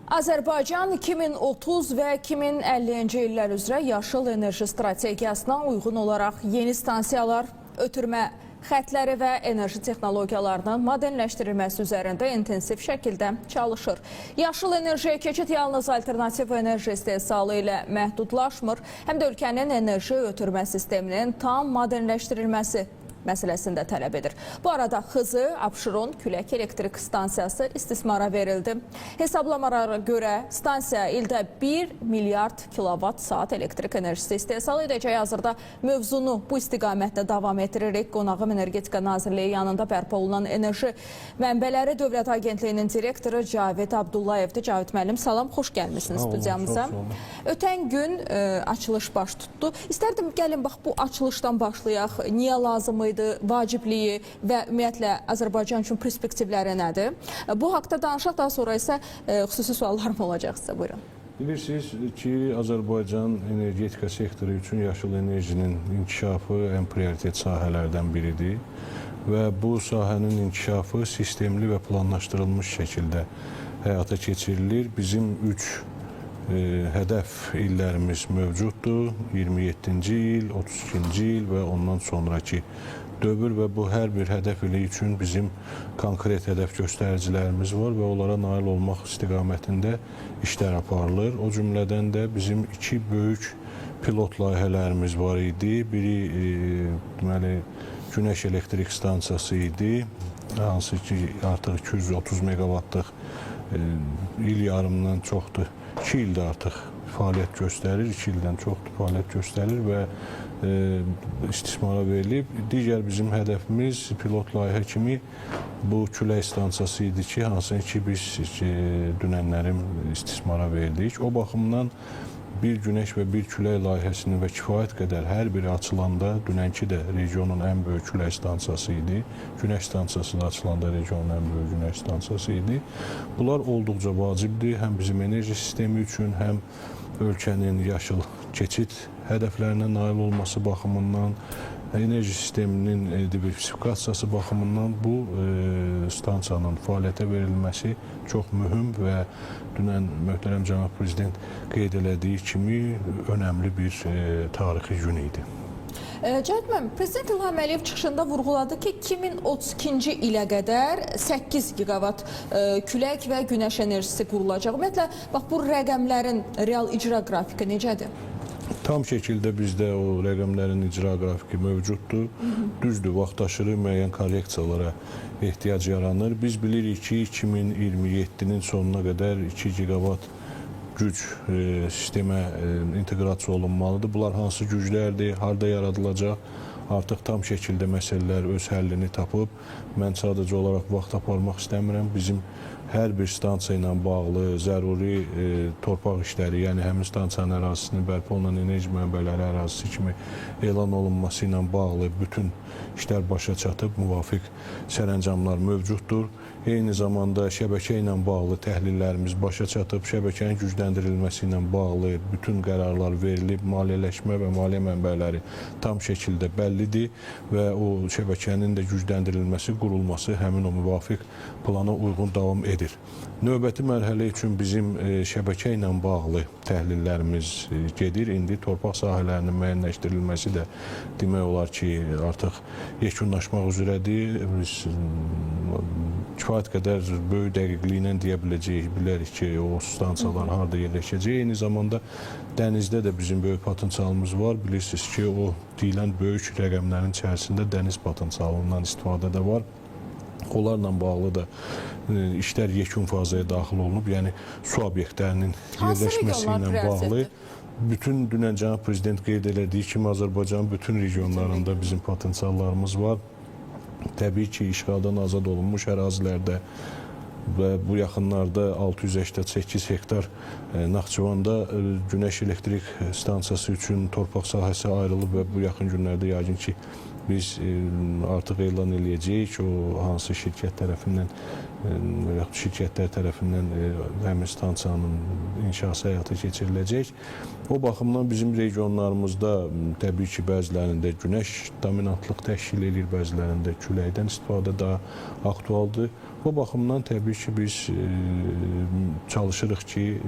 Azərbaycan 2030 və 2050-ci illər üzrə yaşıl enerji strategiyasına uyğun olaraq yeni stansiyalar, ötürmə xətləri və enerji texnologiyalarının modernləşdirilməsi üzərində intensiv şəkildə çalışır. Yaşıl enerjiyə keçid yalnız alternativ enerji istehsalı ilə məhdudlaşmır, həm də ölkənin enerji ötürmə sisteminin tam modernləşdirilməsi məsələsində tələb edir. Bu arada Xızı, Abşeron külək elektrik stansiyası istismara verildi. Hesablamalara görə stansiya ildə 1 milyard kilovat saat elektrik enerjisi istehsal edəcək. Hazırda mövzunu bu istiqamətdə davam etdiririk. Qonağım Energetika Nazirliyi yanında bərpa olunan Enerji Mənbələri Dövlət Agentliyinin direktoru Cavid Abdullayevdir. Cavid müəllim, salam, xoş gəlmişsiniz studiyamıza. Ötən gün açılış baş tutdu. İstərdim gəlin bax bu açılışdan başlayaq. Niyə lazım idi, vacibliyi və ümumiyyətlə Azərbaycan üçün perspektivləri nədir? Bu haqda danışaq, daha sonra isə xüsusi suallarım olacaq sizə. Buyurun. Bilirsiniz ki, Azərbaycan energetika sektoru üçün yaşıl enerjinin inkişafı ən prioritet sahələrdən biridir və bu sahənin inkişafı sistemli və planlaşdırılmış şəkildə həyata keçirilir. Bizim 3 hədəf illərimiz mövcuddur. 27-ci il, 32-ci il və ondan sonraki dövr və bu hər bir hədəf ili üçün bizim konkret hədəf göstəricilərimiz var və onlara nail olmaq istiqamətində işlər aparılır. O cümlədən də bizim 2 böyük pilot layihələrimiz var idi. Biri deməli günəş elektrik stansiyası idi. Hansı ki artıq 230 meqavatlıq il yarımdan çoxdur. 2 ildə artıq fəaliyyət göstərir, 2 ildən çoxdur fəaliyyət göstərir və istismara verilib. Digər bizim hədəfimiz pilot layihə kimi bu külək stansiyası idi ki, hansı ki biz dünənlərin istismara verdik. O baxımdan bir günəş və bir külək layihəsini və kifayət qədər hər biri açılanda, dünənki də regionun ən böyük külək stansiyası idi. Günəş stansiyası da açılanda regionun ən böyük günəş stansiyası idi. Bunlar olduqca vacibdir, həm bizim enerji sistemi üçün, həm ölkənin yaşıl keçid hədəflərinə nail olması baxımından, enerji sisteminin diversifikasiyası baxımından bu stansiyanın fəaliyyətə verilməsi çox mühüm və dünən möhtərəm cənab prezident qeyd elədiyi kimi önəmli bir tarixi gün idi. Cənab müəllim, Prezident İlham Əliyev çıxışında vurğuladı ki, 2032-ci ilə qədər 8 giqavat külək və günəş enerjisi qurulacaq. Ümumiyyətlə, bax bu rəqəmlərin real icra qrafiki necədir? Tam şəkildə bizdə o rəqəmlərin icra qrafiki mövcuddur. Düzdür, vaxtaşırı müəyyən korreksiyalara ehtiyac yaranır. Biz bilirik ki, 2027-nin sonuna qədər 2 giqavat güc sistemə inteqrasiya olunmalıdır. Bunlar hansı güclərdir, harada yaradılacaq? Artıq tam şəkildə məsələlər öz həllini tapıb, mən sadəcə olaraq vaxt aparmaq istəmirəm. Bizim hər bir stansiya ilə bağlı zəruri torpaq işləri, yəni həmin stansiyanın ərazisinin bərpa olunan enerji mənbələri ərazisi kimi elan olunması ilə bağlı bütün işlər başa çatıb, müvafiq sərəncamlar mövcuddur. Eyni zamanda şəbəkə ilə bağlı təhlillərimiz başa çatıb, şəbəkənin gücləndirilməsi ilə bağlı bütün qərarlar verilib, maliyyələşmə və maliyyə mənbələri tam şəkildə bəllidir və o şəbəkənin də gücləndirilməsi, qurulması həmin o müvafiq plana uyğun davam edir. Növbəti mərhələ üçün bizim şəbəkə ilə bağlı təhlillərimiz gedir. İndi torpaq sahələrinin müəyyənləşdirilməsi də demək olar ki, artıq yekunlaşmaq üzrədir. Biz kifayət qədər böyük dəqiqliklə deyə bilərik ki, o stansiyalar harada yerləşəcək. Eyni zamanda dənizdə də bizim böyük potensialımız var. Bilirsiniz ki, o deyilən böyük rəqəmlərin içərisində dəniz potensialından istifadə də var. Onlarla bağlı da işlər yekun fazaya daxil olunub, yəni su obyektlərinin yerləşməsi ilə bağlı. Bütün dünən cənab prezident qeyd elədiyi kimi Azərbaycanın bütün regionlarında bizim potensiallarımız var. Təbii ki, işğaldan azad olunmuş ərazilərdə və bu yaxınlarda 688 hektar Naxçıvanda günəş elektrik stansiyası üçün torpaq sahəsi ayrılıb və bu yaxın günlərdə yəqin ki, biz artıq elan eləyəcəyik, o hansı şirkətlər tərəfindən həmin stansiyanın inşası həyata keçiriləcək. O baxımdan bizim regionlarımızda təbii ki, bəzilərində günəş dominantlıq təşkil edir, bəzilərində küləkdən istifadə daha aktualdır. Bu baxımdan təbii ki, biz çalışırıq ki,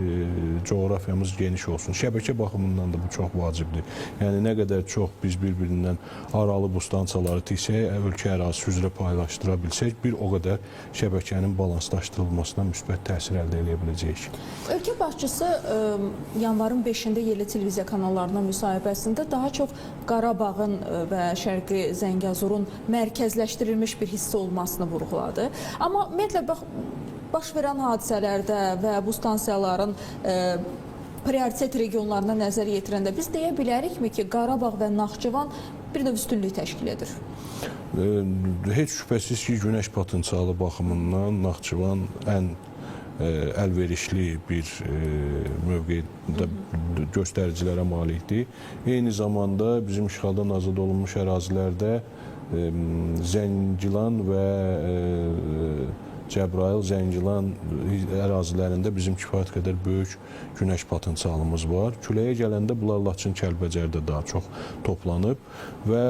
coğrafiyamız geniş olsun. Şəbəkə baxımından da bu çox vacibdir. Yəni, nə qədər çox biz bir-birindən aralı bu stansiyaları tiksək, ölkə ərazisi üzrə paylaşdıra bilsək, bir o qədər şəbəkənin balanslaşdırılmasına müsbət təsir əldə edə biləcəyik. Ölkə başçısı yanvarın 5-də yerli televiziya kanallarına müsahibəsində daha çox Qarabağın və Şərqi Zəngəzurun mərkəzləşdirilmiş bir hissə olmasını vurğuladı. Amma ümumiyyətlə, baş verən hadisələrdə və bu stansiyaların prioritet regionlarına nəzər yetirəndə biz deyə bilərikmi ki, Qarabağ və Naxçıvan bir növ üstünlük təşkil edir? Heç şübhəsiz ki, günəş potensialı baxımından Naxçıvan ən əlverişli bir mövqedə göstəricilərə malikdir. Eyni zamanda bizim işğaldan azad olunmuş ərazilərdə Zəngilan və Cəbrayıl, Zəngilan ərazilərində bizim kifayət qədər böyük günəş potensialımız var. Küləyə gələndə bunlar Laçın, Kəlbəcərdə daha çox toplanıb və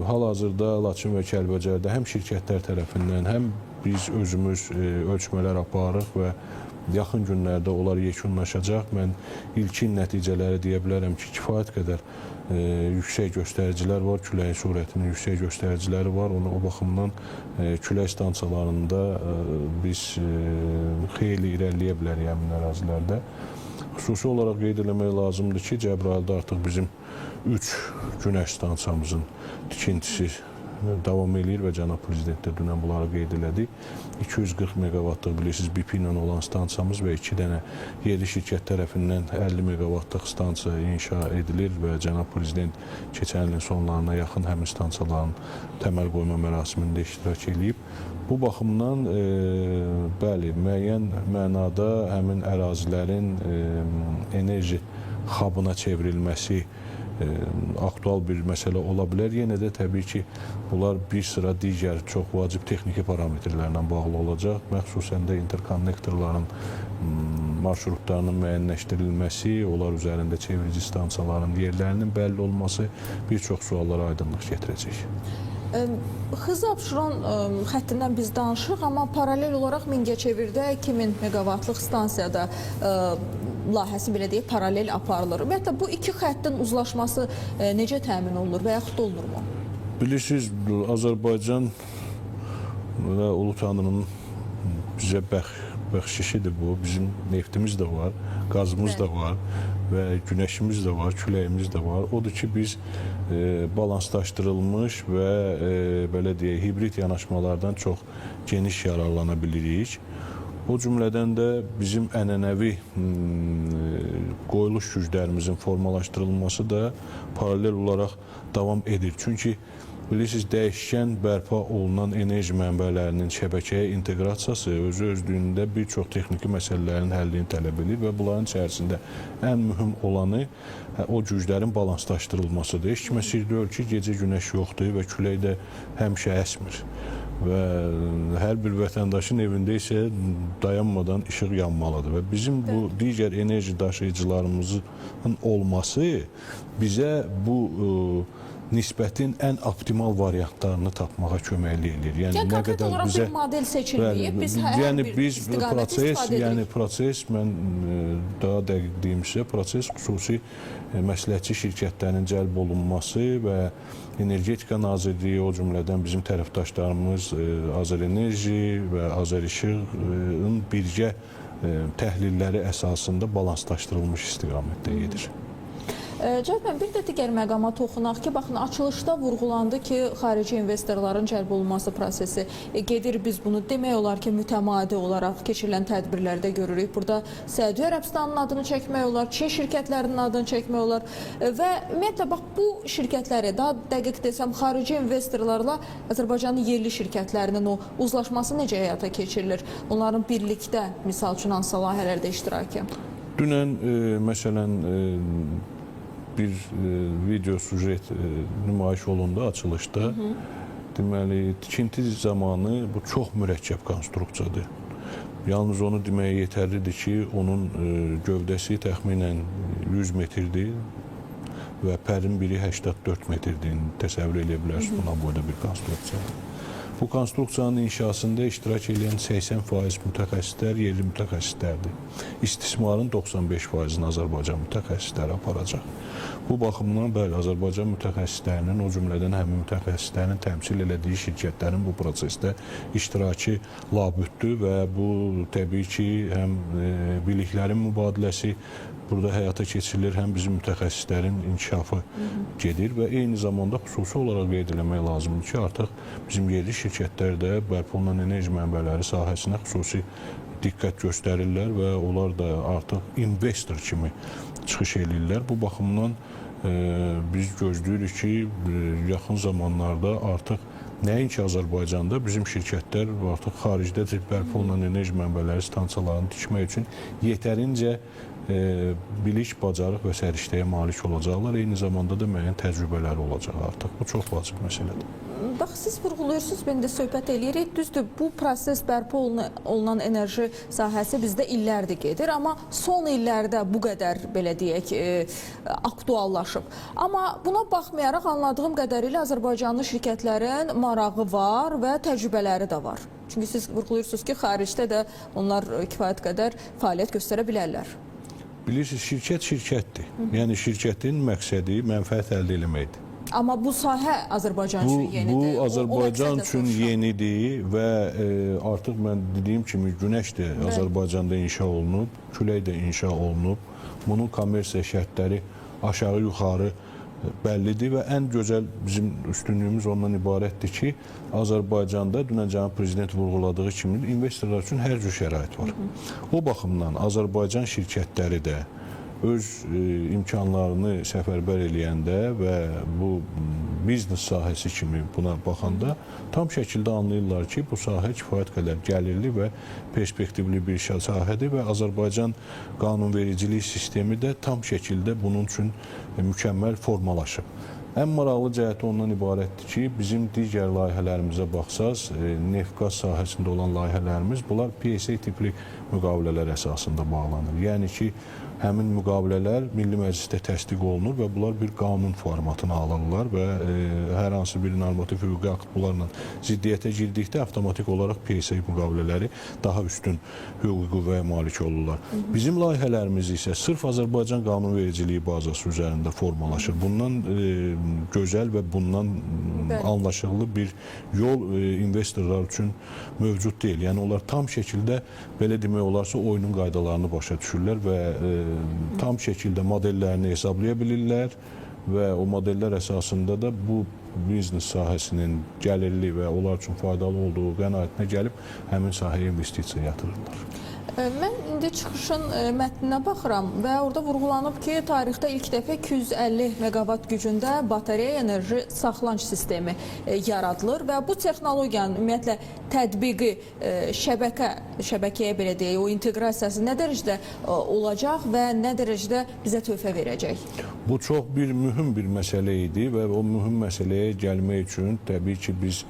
hal-hazırda Laçın və Kəlbəcərdə həm şirkətlər tərəfindən, həm biz özümüz ölçmələr aparırıq və yaxın günlərdə onlar yekunlaşacaq. Mən ilkin nəticələri deyə bilərəm ki, kifayət qədər yüksək göstəricilər var, küləyin sürətinin yüksək göstəriciləri var. O baxımdan külək stansiyalarında biz xeyli irəliləyə bilərik həmin ərazilərdə. Xüsusi olaraq qeyd eləmək lazımdır ki, Cəbrayılda artıq bizim 3 günəş stansiyamızın tikintisi davam edir və cənab prezident də dünən bunları qeyd elədi. 240 meqavatlıq bilirsiniz BP ilə olan stansiyamız və 2 dənə yerli şirkət tərəfindən 50 meqavatlıq stansiya inşa edilir və cənab prezident keçən ilin sonlarına yaxın həmin stansiyaların təməl qoyma mərasimində iştirak edib. Bu baxımdan bəli, müəyyən mənada həmin ərazilərin enerji xabına çevrilməsi aktual bir məsələ ola bilər. Yenə də təbii ki, bunlar bir sıra digər çox vacib texniki parametrlərlə bağlı olacaq. Məxsusən də interkonnektorların marşrutlarının müəyyənləşdirilməsi, onlar üzərində çevirici stansiyaların yerlərinin bəlli olması bir çox suallara aydınlıq gətirəcək. Xızı-Abşeron xəttindən biz danışırıq, amma paralel olaraq Mingəçevirdə 2000 meqavatlıq stansiyada layihəsi, belə deyək, paralel aparılır. Ümumiyyətlə, bu iki xəttin uzlaşması necə təmin olunur və yaxud da olunurmu? Bilirsiniz, Azərbaycan və Ulu Tanrının bizə bəxşişidir bu. Bizim neftimiz də var, qazımız da var və günəşimiz də var, küləyimiz də var. Odur ki, biz balanslaşdırılmış və belə deyək, hibrid yanaşmalardan çox geniş yararlana bilirik. O cümlədən də bizim ənənəvi qoyuluş güclərimizin formalaşdırılması da paralel olaraq davam edir. Çünki bilirsiniz, dəyişkən bərpa olunan enerji mənbələrinin şəbəkəyə inteqrasiyası özü-özlüyündə bir çox texniki məsələlərin həllini tələb edir və bunların içərisində ən mühüm olanı o güclərin balanslaşdırılmasıdır. Heç kimə sir deyil ki, gecə günəş yoxdur və külək də həmişə əsmir. Və hər bir vətəndaşın evində isə dayanmadan işıq yanmalıdır və bizim bu digər enerji daşıyıcılarımızın olması bizə bu nisbətin ən optimal variantlarını tapmağa köməklik edir. Yəni nə qədər bizə bir model seçilməyib, biz hər bir istiqaməti istifadə edirik. Yəni proses, mən daha dəqiq deyim sizə, proses xüsusi məsləhətçi şirkətlərin cəlb olunması və Energetika Nazirliyi, o cümlədən bizim tərəfdaşlarımız Azərenerji və Azərişıqın birgə təhlilləri əsasında balanslaşdırılmış istiqamətdə gedir. Cavab bəy, bir də digər məqama toxunaq ki, baxın, açılışda vurğulandı ki, xarici investorların cəlb olunması prosesi gedir. Biz bunu demək olar ki, mütəmadi olaraq keçirilən tədbirlərdə görürük. Burada Səudiyyə Ərəbistanının adını çəkmək olar, Çin şirkətlərinin adını çəkmək olar və ümumiyyətlə, bax, bu şirkətləri, daha dəqiq desəm, xarici investorlarla Azərbaycanın yerli şirkətlərinin o uzlaşması necə həyata keçirilir? Onların birlikdə, misal üçün, hansı layihələrdə iştirakı? Dünən, məsələn, bir video sujet nümayiş olundu açılışda. Deməli, tikinti zamanı bu çox mürəkkəb konstruksiyadır. Yalnız onu deməyə yetərlidir ki, onun gövdəsi təxminən 100 metrdir və pərin biri 84 metrdir. Təsəvvür edə bilərsiniz buna boyda bir konstruksiya. Bu konstruksiyanın inşasında iştirak edən 80% mütəxəssislər yerli mütəxəssislərdir. İstismarın 95%-ni Azərbaycan mütəxəssisləri aparacaq. Bu baxımdan bəli, Azərbaycan mütəxəssislərinin, o cümlədən həmin mütəxəssislərin təmsil elədiyi şirkətlərin bu prosesdə iştirakı labüddür və bu təbii ki, həm biliklərin mübadiləsi burada həyata keçirilir, həm bizim mütəxəssislərin inkişafı gedir və eyni zamanda xüsusi olaraq qeyd eləmək lazımdır ki, artıq bizim yerli şirkətlər də bərpa olunan enerji mənbələri sahəsinə xüsusi diqqət göstərirlər və onlar da artıq investor kimi çıxış edirlər. Bu baxımdan biz gözləyirik ki, yaxın zamanlarda artıq nəinki Azərbaycanda bizim şirkətlər artıq xaricdə bərpa olunan enerji mənbələri stansiyalarını tikmək üçün yetərincə bilik, bacarıq və səriştəyə malik olacaqlar. Eyni zamanda da müəyyən təcrübələri olacaq artıq. Bu çox vacib məsələdir. Bax, siz vurğulayırsınız, mən də söhbət eləyirik. Düzdür, bu proses bərpa olunan enerji sahəsi bizdə illərdir gedir, amma son illərdə bu qədər, belə deyək, aktuallaşıb. Amma buna baxmayaraq, anladığım qədərilə Azərbaycanlı şirkətlərin marağı var və təcrübələri də var. Çünki siz vurğulayırsınız ki, xaricdə də onlar kifayət qədər fəaliyyət göstərə bilərlər. Bilirsiniz, şirkət şirkətdir. Yəni şirkətin məqsədi mənfəət əldə etməkdir. Amma bu sahə Azərbaycan üçün yenidir. Bu Azərbaycan üçün yenidir və artıq mən dediyim kimi günəş də Azərbaycanda inşa olunub, külək də inşa olunub. Bunun kommersiya şərtləri aşağı-yuxarı bəllidir və ən gözəl bizim üstünlüyümüz ondan ibarətdir ki, Azərbaycanda dünən cənab prezident vurğuladığı kimi investorlar üçün hər cür şərait var. O baxımdan Azərbaycan şirkətləri də öz imkanlarını səfərbər eləyəndə və bu biznes sahəsi kimi buna baxanda tam şəkildə anlayırlar ki, bu sahə kifayət qədər gəlirli və perspektivli bir sahədir və Azərbaycan qanunvericilik sistemi də tam şəkildə bunun üçün mükəmməl formalaşıb. Ən maraqlı cəhəti ondan ibarətdir ki, bizim digər layihələrimizə baxsaz, neft-qaz sahəsində olan layihələrimiz, bunlar PSA tipli müqavilələr əsasında bağlanır. Yəni ki, həmin müqavilələr Milli Məclisdə təsdiq olunur və bunlar bir qanun formatını alırlar və hər hansı bir normativ hüquqi akt bunlarla ziddiyyətə girdikdə avtomatik olaraq PSA müqavilələri daha üstün hüquqi qüvvəyə malik olurlar. Bizim layihələrimiz isə sırf Azərbaycan qanunvericiliyi bazası üzərində formalaşır. Bundan gözəl və bundan anlaşıqlı bir yol investorlar üçün mövcud deyil. Yəni onlar tam şəkildə, belə demək olarsa, oyunun qaydalarını başa düşürlər və tam şəkildə modellərini hesablaya bilirlər və o modellər əsasında da bu biznes sahəsinin gəlirli və onlar üçün faydalı olduğu qənaətinə gəlib həmin sahəyə investisiya yatırırlar. Mən indi çıxışın mətninə baxıram və orada vurğulanıb ki, tarixdə ilk dəfə 250 meqavat gücündə batareya enerji saxlanç sistemi yaradılır və bu texnologiyanın ümumiyyətlə tətbiqi şəbəkəyə belə deyək, o inteqrasiyası nə dərəcədə olacaq və nə dərəcədə bizə töhfə verəcək? Bu çox mühüm bir məsələ idi və o mühüm məsələyə gəlmək üçün təbii ki, biz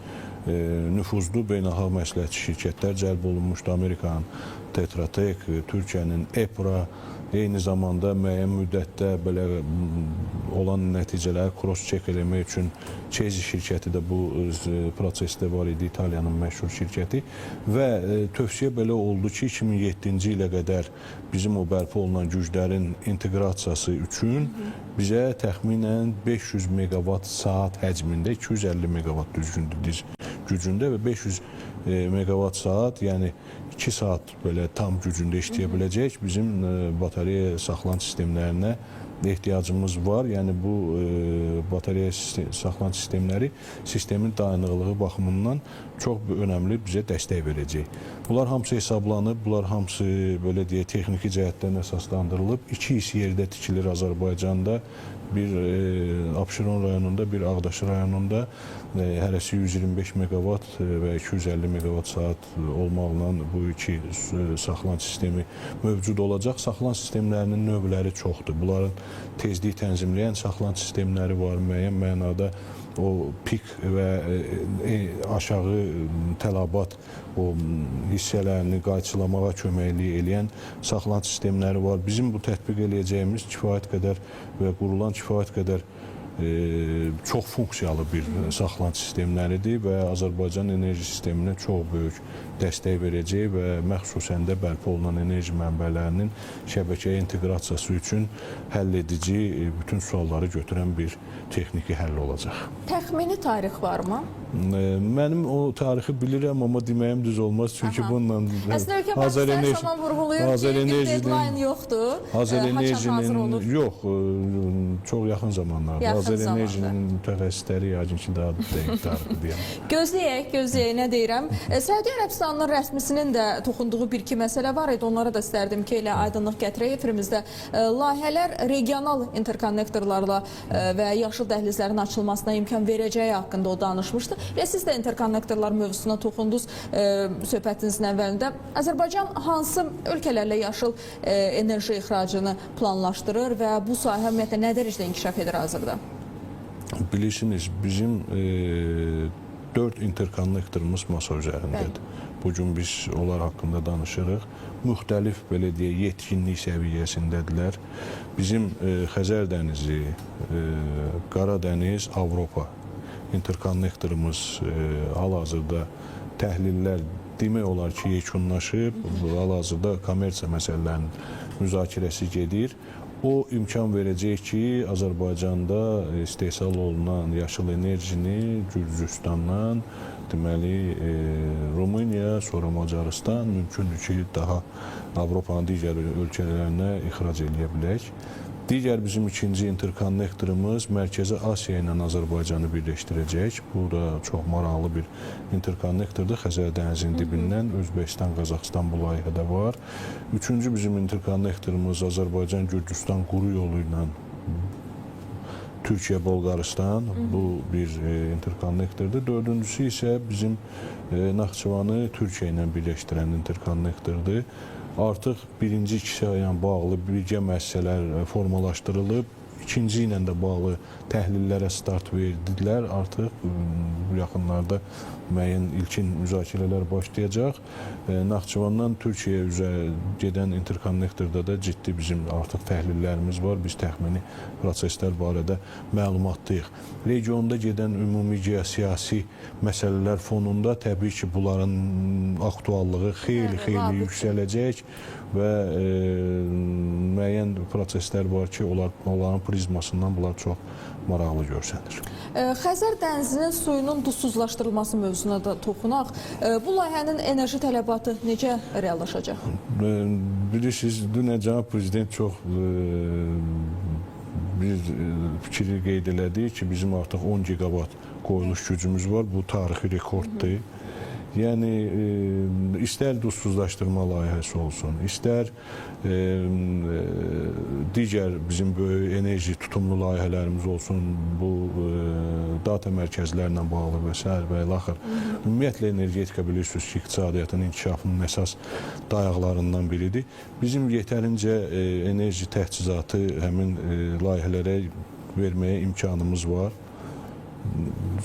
nüfuzlu beynəlxalq məsləhətçi şirkətlər cəlb olunmuşdu. Amerikanın Tetra Tech, Türkiyənin EPRA, eyni zamanda müəyyən müddətdə belə olan nəticələri cross-check eləmək üçün Çezi şirkəti də bu prosesdə var idi, İtaliyanın məşhur şirkəti və tövsiyə belə oldu ki, 2007-ci ilə qədər bizim o bərpa olunan güclərin inteqrasiyası üçün bizə təxminən 500 meqavat saat həcmində 250 meqavat gücündə və 500 meqavat saat, yəni 2 saat belə tam gücündə işləyə biləcək bizim batareya saxlanç sistemlərinə ehtiyacımız var. Yəni bu batareya saxlanç sistemləri sistemin dayanıqlığı baxımından çox önəmli bizə dəstək verəcək. Bunlar hamısı hesablanıb, bunlar hamısı belə deyə texniki cəhətdən əsaslandırılıb. 2 iş yerdə tikilir Azərbaycanda. Bir Abşeron rayonunda, bir Ağdaş rayonunda hərəsi 125 meqavat və 250 meqavat saat olmaqla bu iki saxlanç sistemi mövcud olacaq. Saxlanç sistemlərinin növləri çoxdur. Bunların tezlik tənzimləyən saxlanç sistemləri var, müəyyən mənada o pik və aşağı tələbat o hissələrini qayçılamağa köməklik eləyən saxlanç sistemləri var. Bizim bu tətbiq eləyəcəyimiz kifayət qədər və qurulan kifayət qədər çox funksiyalı bir saxlanıc sistemləridir və Azərbaycan enerji sisteminə çox böyük dəstək verəcək və məxsusən də bərpa olunan enerji mənbələrinin şəbəkəyə inteqrasiyası üçün həll edici, bütün sualları götürən bir texniki həll olacaq. Təxmini tarix varmı? Mənim o tarixi bilirəm, amma deməyim düz olmaz. Çünki bununla əslində ölkə başçısı hər zaman vurğulayır ki, bir deadline yoxdur. Azərenerjinin yox, çox yaxın zamanlarda. Azərenerjinin mütəxəssisləri yəqin ki, daha dəqiq tarixi deyəm. Gözləyək, nə deyirəm. Səudiyyə Ərəbistanının rəsmisinin də toxunduğu bir-iki məsələ var idi. Onlara da istərdim ki, elə aydınlıq gətirək efirimizdə. Layihələr regional interkonnektorlarla və yaşıl dəhlizlərin açılmasına imkan verəcəyi haqqında o danışmışdı. Və siz də interkonnektorlar mövzusuna toxundunuz söhbətinizin əvvəlində. Azərbaycan hansı ölkələrlə yaşıl enerji ixracını planlaşdırır və bu sahə ümumiyyətlə nə dərəcədə inkişaf edir hazırda? Bilirsiniz, bizim 4 interkonnektorumuz masa üzərindədir. Bugün biz onlar haqqında danışırıq. Müxtəlif, belə deyək, yetkinlik səviyyəsindədirlər. Bizim Xəzər dənizi, Qara dəniz, Avropa interkonnektorumuz hal-hazırda təhlillər demək olar ki, yekunlaşıb, hal-hazırda kommersiya məsələlərinin müzakirəsi gedir. O imkan verəcək ki, Azərbaycanda istehsal olunan yaşıl enerjini Gürcüstandan, deməli, Rumıniya, sonra Macaristan, mümkündür ki, daha Avropanın digər ölkələrinə ixrac edə bilək. Digər bizim ikinci interkonnektorumuz Mərkəzi Asiya ilə Azərbaycanı birləşdirəcək. Bu da çox maraqlı bir interkonnektordur. Xəzər dənizinin dibindən Özbəkistan, Qazaxıstan bu layihədə var. Üçüncü bizim interkonnektorumuz Azərbaycan-Gürcüstan quru yolu ilə Türkiyə, Bolqarıstan. Bu bir interkonnektordur. Dördüncüsü isə bizim Naxçıvanı Türkiyə ilə birləşdirən interkonnektordur. Artıq birinci ikisi ilə bağlı birgə müəssisələr formalaşdırılıb, ikinci ilə də bağlı təhlillərə start verdilər. Artıq yaxınlarda müəyyən ilkin müzakirələr başlayacaq. Naxçıvandan Türkiyəyə üzə gedən interkonnektorda da ciddi bizim artıq təhlillərimiz var. Biz təxmini proseslər barədə məlumatlıyıq. Regionda gedən ümumi geosiyasi məsələlər fonunda təbii ki, bunların aktuallığı xeyli yüksələcək və müəyyən proseslər var ki, onların prizmasından bunlar çox maraqlı görsənir. Xəzər dənizinin suyunun duzsuzlaşdırılması mövzusuna da toxunaq. Bu layihənin enerji tələbatı necə reallaşacaq? Bilirsiniz, dünən cənab prezident çox bir fikri qeyd elədi ki, bizim artıq 10 gigavat qoyuluş gücümüz var. Bu tarixi rekorddur. Yəni, istər duzsuzlaşdırma layihəsi olsun, istər digər bizim böyük enerji tutumlu layihələrimiz olsun, bu data mərkəzlərlə bağlı və s. və ilaxır. Ümumiyyətlə, energetika bilirsiniz ki, iqtisadiyyatın inkişafının əsas dayaqlarından biridir. Bizim yetərincə enerji təchizatı həmin layihələrə verməyə imkanımız var.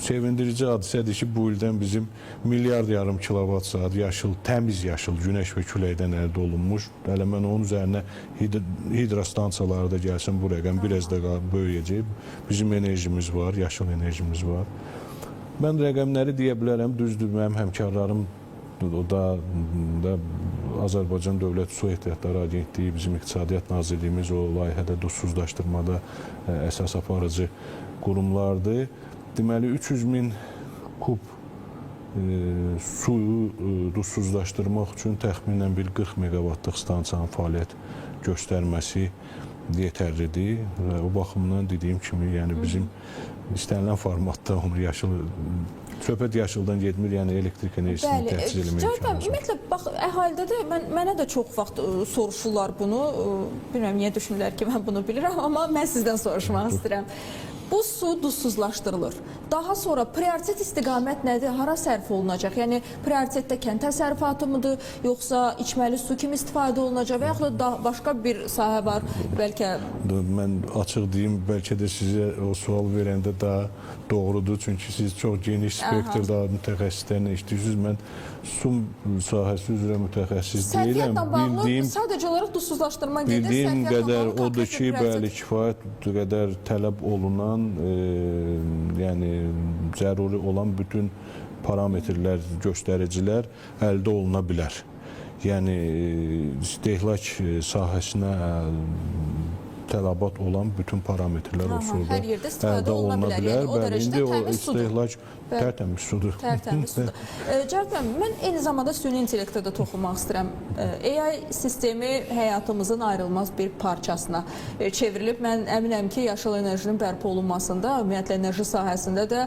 Sevindirici hadisədir ki, bu ildən bizim milyard yarım kilovat saat yaşıl, təmiz yaşıl günəş və küləkdən əldə olunmuş. Hələ mən onun üzərinə hidrostansiyaları da gəlsin, bu rəqəm biraz da böyüyəcək. Bizim enerjimiz var, yaşıl enerjimiz var. Mən rəqəmləri deyə bilərəm, düzdür, mənim həmkarlarım da Azərbaycan Dövlət Su Ehtiyatları Agentliyi, bizim İqtisadiyyat Nazirliyimiz o layihədə duzsuzlaşdırmada əsas aparıcı qurumlardır. Deməli, 300 min kub suyu duzsuzlaşdırmaq üçün təxminən bir 40 meqavatlıq stansiyanın fəaliyyət göstərməsi yetərlidir. Və o baxımdan dediyim kimi, yəni bizim istənilən formatda onu söhbət yaşıldan getmir, yəni elektrik enerjisini təchiz eləmək imkanımız var. Ümumiyyətlə, bax, əhalidə də mənə də çox vaxt soruşurlar bunu. Bilmirəm, niyə düşünürlər ki, mən bunu bilirəm, amma mən sizdən soruşmaq istəyirəm. Bu su duzsuzlaşdırılır. Daha sonra prioritet istiqamət nədir? Hara sərf olunacaq? Yəni, prioritetdə kənd təsərrüfatı mıdır, yoxsa içməli su kimi istifadə olunacaq və yaxud da başqa bir sahə var, bəlkə? Mən açıq deyim, bəlkə də sizə o sual verəndə daha doğrudur, çünki siz çox geniş spektrdə mütəxəssislərlə işləyirsiniz. Mən su sahəsi üzrə mütəxəssis deyiləm. Səviyyətlə bağlı sadəcə olaraq duzsuzlaşdırma gedir. Bildiyim qədər odur ki, bəli, kifayət qədər tələb olunan baxımdan yəni zəruri olan bütün parametrlər, göstəricilər əldə oluna bilər. Yəni istehlak sahəsinə tələbat olan bütün parametrlər o suda əldə oluna bilər. Bəli, indi o istehlak tərtəmiz sudur. Tərtəmiz sudur. Cavab bəy, mən eyni zamanda süni intellektə də toxunmaq istəyirəm. AI sistemi həyatımızın ayrılmaz bir parçasına çevrilib. Mən əminəm ki, yaşıl enerjinin bərpa olunmasında, ümumiyyətlə enerji sahəsində də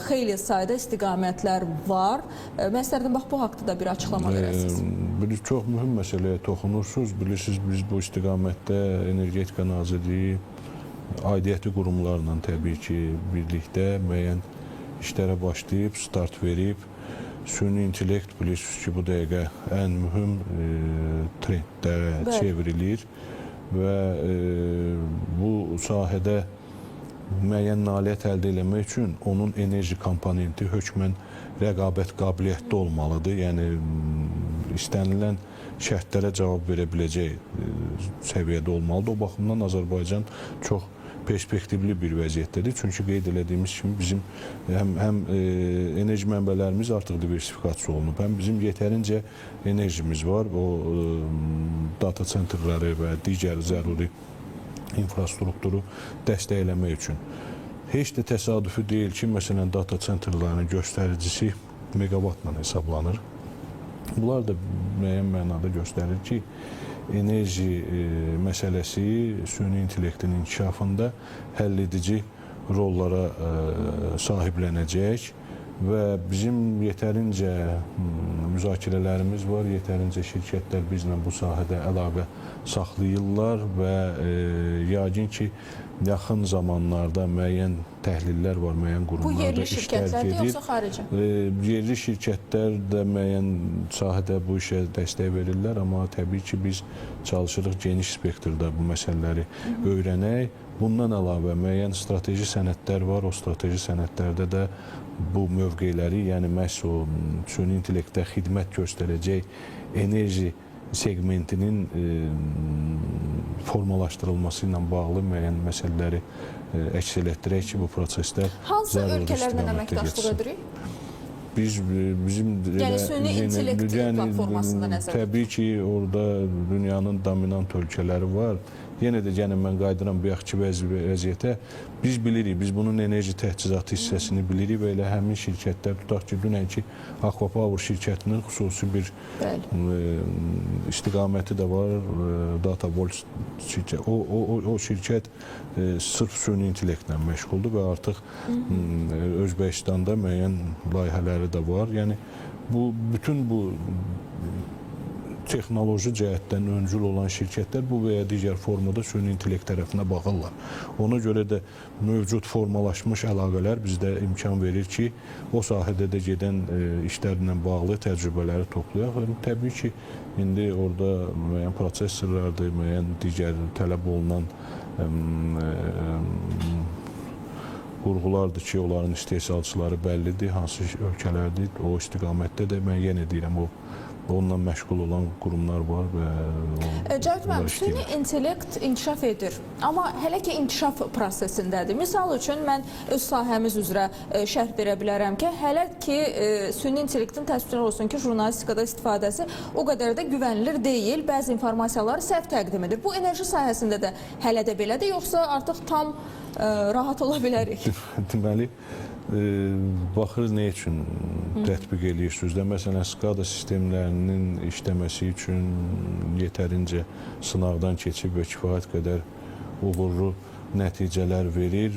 xeyli sayda istiqamətlər var. Mən istərdim, bax, bu haqda da bir açıqlama verəsiniz. Çox mühüm məsələyə toxunursunuz. Bilirsiniz, biz bu istiqamətdə Energetika Nazirliyi aidiyyəti qurumlarla təbii ki, birlikdə müəyyən işlərə başlayıb, start verib. Süni intellekt bilirsiniz ki, bu dəqiqə ən mühüm trendlərə çevrilir və bu sahədə müəyyən nailiyyət əldə etmək üçün onun enerji komponenti hökmən rəqabət qabiliyyətli olmalıdır. Yəni istənilən şərtlərə cavab verə biləcək səviyyədə olmalıdır. O baxımdan Azərbaycan çox perspektivli bir vəziyyətdədir. Çünki qeyd elədiyimiz kimi bizim həm enerji mənbələrimiz artıq diversifikasiya olunub, həm bizim yetərincə enerjimiz var. O data sentrləri və digər zəruri infrastrukturu dəstəkləmək üçün. Heç də təsadüfi deyil ki, məsələn, data sentrlərinin göstəricisi megavatla hesablanır. Bunlar da müəyyən mənada göstərir ki, enerji məsələsi süni intellektin inkişafında həll edici rollara sahiblənəcək və bizim yetərincə müzakirələrimiz var, yetərincə şirkətlər bizlə bu sahədə əlaqə saxlayırlar və yəqin ki, yaxın zamanlarda müəyyən təhlillər var, müəyyən qurumlarda işlər gedir. Bu yerli şirkətlərdir, yoxsa xarici? Yerli şirkətlər də müəyyən sahədə bu işə dəstək verirlər, amma təbii ki, biz çalışırıq geniş spektrdə bu məsələləri öyrənək. Bundan əlavə müəyyən strateji sənədlər var, o strateji sənədlərdə də bu mövqeləri, yəni məhz o süni intellektə xidmət göstərəcək enerji segmentinin formalaşdırılması ilə bağlı müəyyən məsələləri əks elətdirək ki, bu prosesdə hansı ölkələrlə əməkdaşlıq edirik? Bizim yəni süni intellekt platformasında nəzərdə. Təbii ki, orada dünyanın dominant ölkələri var. Yenə də mən qayıdıram bu yaxki vəziyyətə. Biz bilirik, biz bunun enerji təchizatı hissəsini bilirik və elə həmin şirkətlər, tutaq ki, dünənki Aqua Power şirkətinin xüsusi bir istiqaməti də var, Datavolt şirkət. O şirkət sırf süni intellektlə məşğuldur və artıq Özbəkistanda müəyyən layihələri də var. Yəni, bütün bu texnoloji cəhətdən öncül olan şirkətlər bu və ya digər formada süni intellekt tərəfinə baxırlar. Ona görə də mövcud formalaşmış əlaqələr bizdə imkan verir ki, o sahədə də gedən işlərlə bağlı təcrübələri toplayaq. Təbii ki, indi orada müəyyən prosesorlardır, müəyyən digər tələb olunan qurğulardır ki, onların istehsalçıları bəllidir, hansı ölkələrdir, o istiqamətdə də mən yenə deyirəm, onunla məşğul olan qurumlar var və Cavit müəllim, süni intellekt inkişaf edir, amma hələ ki inkişaf prosesindədir. Misal üçün, mən öz sahəmiz üzrə şərh verə bilərəm ki, hələ ki süni intellektin təsvir olsun ki, jurnalistikada istifadəsi o qədər də güvənilir deyil, bəzi informasiyaları səhv təqdim edir. Bu enerji sahəsində də hələ də belədir, yoxsa artıq tam rahat ola bilərik? Deməli, baxır nə üçün tətbiq edirsiniz də, məsələn, SCADA sistemlərinin işləməsi üçün yetərincə sınaqdan keçib və kifayət qədər uğurlu nəticələr verir.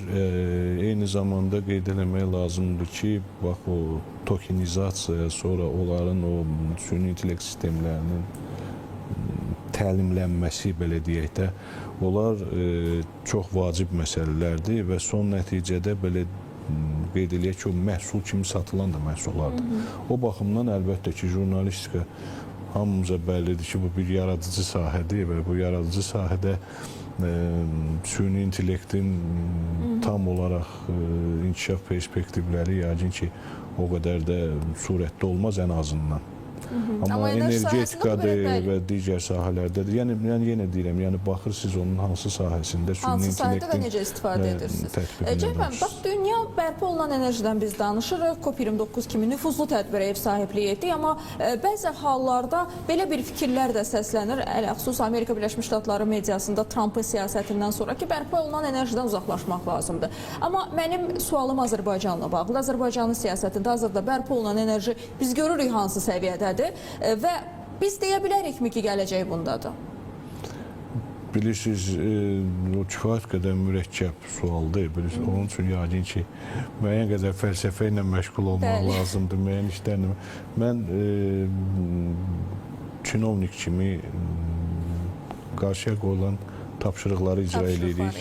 Eyni zamanda qeyd eləmək lazımdır ki, bax o tokenizasiya, sonra onların o süni intellekt sistemlərinin təlimlənməsi, belə deyək də, onlar çox vacib məsələlərdir və son nəticədə belə qeyd eləyək ki, o məhsul kimi satılan da məhsullardır. O baxımdan əlbəttə ki, jurnalistika hamımıza bəllidir ki, bu bir yaradıcı sahədir və bu yaradıcı sahədə süni intellektin tam olaraq inkişaf perspektivləri yəqin ki, o qədər də surətdə olmaz ən azından. Amma enerji sahəsində bu energetikadır belə və digər sahələrdədir. Yəni mən yenə deyirəm, yəni baxırsınız onun hansı sahəsində hansı sahədə və necə istifadə edirsiniz? Cəbhəm, bax, dünya bərpa olunan enerjidən biz danışırıq. COP29 kimi nüfuzlu tədbirə ev sahibliyi etdik, amma bəzi hallarda belə bir fikirlər də səslənir. Ələxüsus Amerika Birləşmiş Ştatları mediasında Trampın siyasətindən sonra ki, bərpa olunan enerjidən uzaqlaşmaq lazımdır. Amma mənim sualım Azərbaycanla bağlıdır. Azərbaycanın siyasətində hazırda bərpa olunan enerji biz görürük hansı səviyyədədir və biz deyə bilərikmi ki, gələcək bundadır? Bilirsiniz, o kifayət qədər mürəkkəb sualdır. Onun üçün yəqin ki, müəyyən qədər fəlsəfə ilə məşğul olmaq lazımdır, müəyyən işlərlə. Mən kinovnik kimi qarşıya qoyulan tapşırıqları icra edirik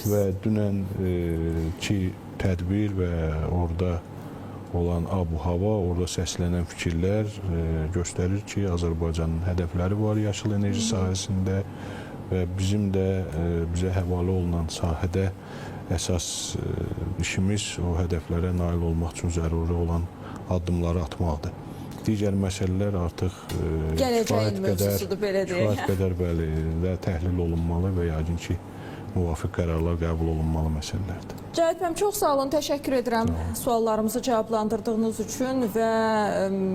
və dünənki tədbir və orada olan abu-hava, orada səslənən fikirlər göstərir ki, Azərbaycanın hədəfləri var yaşıl enerji sahəsində və bizim də bizə həvalə olunan sahədə əsas işimiz o hədəflərə nail olmaq üçün zəruri olan addımları atmaqdır. Digər məsələlər artıq gələcəyin mövzusudur, belə deyək. Kifayət qədər bəli və təhlil olunmalı və yəqin ki, müvafiq qərarlar qəbul olunmalı məsələlərdir. Cahit müəllim, çox sağ olun, təşəkkür edirəm suallarımızı cavablandırdığınız üçün və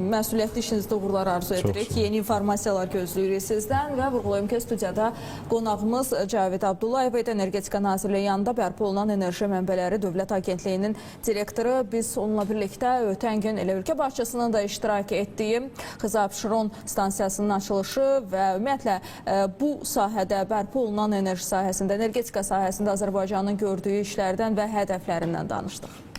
məsuliyyətli işinizdə uğurlar arzu edirik. Yeni informasiyalar gözləyirik sizdən və vurğulayım ki, studiyada qonağımız Cavid Abdullayev idi, Energetika Nazirliyi yanında bərpa olunan Enerji Mənbələri Dövlət Agentliyinin direktoru. Biz onunla birlikdə ötən gün elə ölkə başçısının da iştirak etdiyi Xızı-Abşeron stansiyasının açılışı və ümumiyyətlə bu sahədə bərpa olunan enerji sahəsində, energetika sahəsində Azərbaycanın gördüyü işlərdən və hədəflərindən danışdıq.